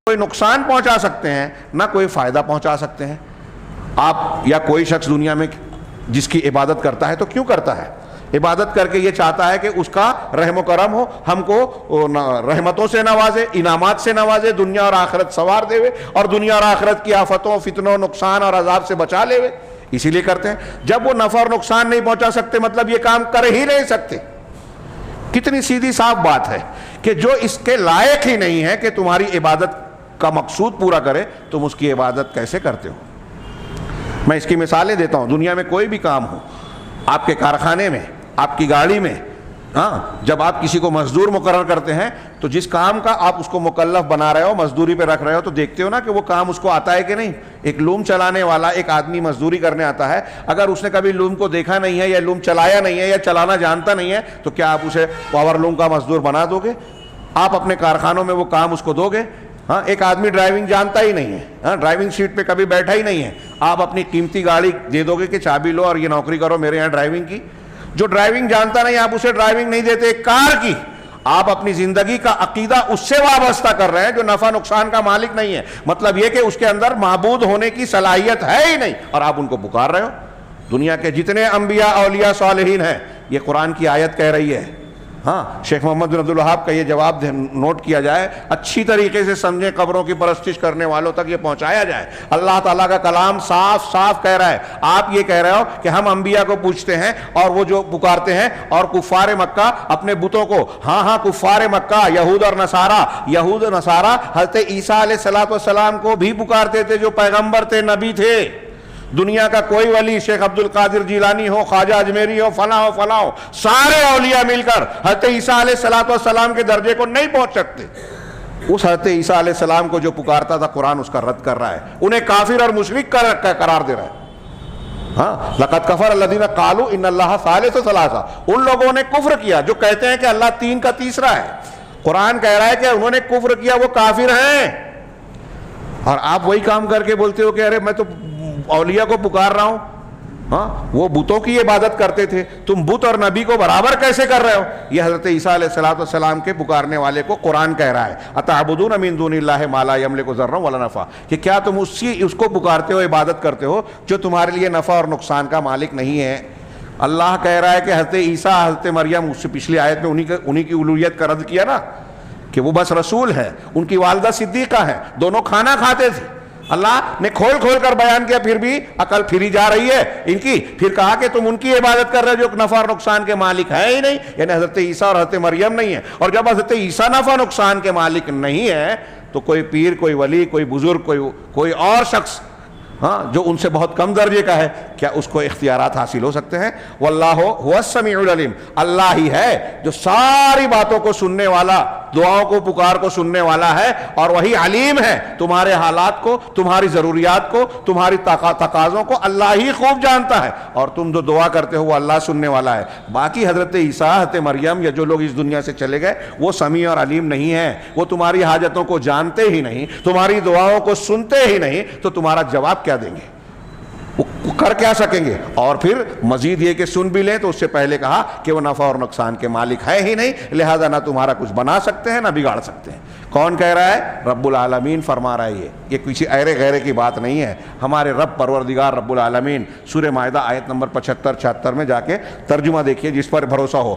کوئی نقصان پہنچا سکتے ہیں نہ کوئی فائدہ پہنچا سکتے ہیں۔ آپ یا کوئی شخص دنیا میں جس کی عبادت کرتا ہے تو کیوں کرتا ہے؟ عبادت کر کے یہ چاہتا ہے کہ اس کا رحم و کرم ہو، ہم کو رحمتوں سے نوازے، انعامات سے نوازے، دنیا اور آخرت سوار دے اور دنیا اور آخرت کی آفتوں، فتنوں، نقصان اور عذاب سے بچا لے، اسی لیے کرتے ہیں۔ جب وہ نفع اور نقصان نہیں پہنچا سکتے مطلب یہ کام کر ہی نہیں سکتے۔ کتنی سیدھی صاف بات ہے کہ جو اس کے لائق ہی نہیں ہے کہ تمہاری عبادت کا مقصود پورا کرے، تم اس کی عبادت کیسے کرتے ہو؟ میں اس کی مثالیں دیتا ہوں۔ دنیا میں کوئی بھی کام ہو، آپ کے کارخانے میں، آپ کی گاڑی میں، جب آپ کسی کو مزدور مقرر کرتے ہیں تو جس کام کا آپ اس کو مکلف بنا رہے ہو، مزدوری پہ رکھ رہے ہو، تو دیکھتے ہو نا کہ وہ کام اس کو آتا ہے کہ نہیں۔ ایک لوم چلانے والا ایک آدمی مزدوری کرنے آتا ہے، اگر اس نے کبھی لوم کو دیکھا نہیں ہے یا لوم چلایا نہیں ہے یا چلانا جانتا نہیں ہے تو کیا آپ اسے پاور لوم کا مزدور بنا دو گے؟ آپ اپنے کارخانوں میں وہ کام اس کو دو گے؟ ایک آدمی ڈرائیونگ جانتا ہی نہیں ہے، ڈرائیونگ سیٹ پہ کبھی بیٹھا ہی نہیں ہے، آپ اپنی قیمتی گاڑی دے دو گے کہ چابی لو اور یہ نوکری کرو میرے یہاں ڈرائیونگ کی؟ جو ڈرائیونگ جانتا نہیں آپ اسے ڈرائیونگ نہیں دیتے ایک کار کی۔ آپ اپنی زندگی کا عقیدہ اس سے وابستہ کر رہے ہیں جو نفع نقصان کا مالک نہیں ہے، مطلب یہ کہ اس کے اندر معبود ہونے کی صلاحیت ہے ہی نہیں، اور آپ ان کو پکار رہے ہو۔ دنیا کے جتنے انبیاء، اولیاء، صالحین ہیں، یہ قرآن کی آیت کہہ رہی ہے۔ شیخ محمد بن عبد الوہاب کا یہ جواب نوٹ کیا جائے، اچھی طریقے سے سمجھیں، قبروں کی پرستش کرنے والوں تک یہ پہنچایا جائے۔ اللہ تعالیٰ کا کلام صاف صاف کہہ رہا ہے۔ آپ یہ کہہ رہے ہو کہ ہم انبیاء کو پوچھتے ہیں اور وہ جو پکارتے ہیں، اور کفار مکہ اپنے بتوں کو، کفار مکہ، یہود اور نصارہ حضرت عیسیٰ علیہ السلام کو بھی پکارتے تھے جو پیغمبر تھے، نبی تھے۔ دنیا کا کوئی ولی، شیخ عبد القادر جیلانی ہو، خواجہ اجمیری ہو، فلاں ہو، سارے اولیاء مل کر حضرت عیسیٰ علیہ السلام کے درجے کو نہیں پہنچ سکتے۔ اس حضرت عیسیٰ علیہ السلام کو جو پکارتا تھا قرآن اس کا رد کر رہا ہے، انہیں کافر اور مشرک قرار دے رہا ہے۔ لقد کفر الذین قالوا ان اللہ ثالث ثلاثہ، ان لوگوں نے کفر کیا جو کہتے ہیں کہ اللہ تین کا تیسرا ہے۔ قرآن کہہ رہا ہے کہ انہوں نے کفر کیا، وہ کافر ہیں، اور آپ وہی کام کر کے بولتے ہو کہ ارے میں تو اولیاء کو پکار رہا ہوں۔ وہ بتوں کی عبادت کرتے تھے، تم بت اور نبی کو برابر کیسے کر رہے ہو؟ یہ حضرت عیسیٰ علیہ السلام کے پکارنے والے کو قرآن کہہ رہا ہے، اتعبدون من دون اللہ ما لا یملک ضرا ولا نفع، کہ کیا تم اس کو پکارتے ہو، عبادت کرتے ہو جو تمہارے لیے نفع اور نقصان کا مالک نہیں ہے؟ اللہ کہہ رہا ہے کہ حضرت عیسیٰ، حضرت مریم، اس سے پچھلی آیت میں انہی کی الوہیت کا رد کیا نا، کہ وہ بس رسول ہے، ان کی والدہ صدیقہ ہے، دونوں کھانا کھاتے تھے۔ اللہ نے کھول کر بیان کیا، پھر بھی عقل پھری جا رہی ہے ان کی۔ پھر کہا کہ تم ان کی عبادت کر رہے ہو جو نفع اور نقصان کے مالک ہے ہی نہیں، یعنی حضرت عیسیٰ اور حضرت مریم نہیں ہے۔ اور جب حضرت عیسیٰ نفع نقصان کے مالک نہیں ہے تو کوئی پیر، کوئی ولی، کوئی بزرگ، کوئی اور شخص جو ان سے بہت کم درجے کا ہے، کیا اس کو اختیارات حاصل ہو سکتے ہیں؟ واللہ هو السمیع العلیم، اللہ ہی ہے جو ساری باتوں کو سننے والا، دعاؤں کو، پکار کو سننے والا ہے، اور وہی علیم ہے، تمہارے حالات کو، تمہاری ضروریات کو، تمہاری تقاضوں کو اللہ ہی خوب جانتا ہے، اور تم جو دعا کرتے ہو وہ اللہ سننے والا ہے۔ باقی حضرت عیسیٰ، حضرت مریم یا جو لوگ اس دنیا سے چلے گئے وہ سمیع اور علیم نہیں ہیں، وہ تمہاری حاجتوں کو جانتے ہی نہیں، تمہاری دعاؤں کو سنتے ہی نہیں، تو تمہارا جواب کیا دیں گے؟ وہ کر کیا سکیں گے؟ اور پھر مزید یہ کہ سن بھی لیں تو اس سے پہلے کہا کہ وہ نفع اور نقصان کے مالک ہے ہی نہیں، لہذا نہ تمہارا کچھ بنا سکتے ہیں نہ بگاڑ سکتے ہیں۔ کون کہہ رہا ہے؟ رب العالمین فرما رہا ہے۔ یہ کسی ایرے غیرے کی بات نہیں ہے، ہمارے رب پروردگار رب العالمین۔ سورہ مائدہ آیت نمبر 75-76 میں جا کے ترجمہ دیکھیے جس پر بھروسہ ہو۔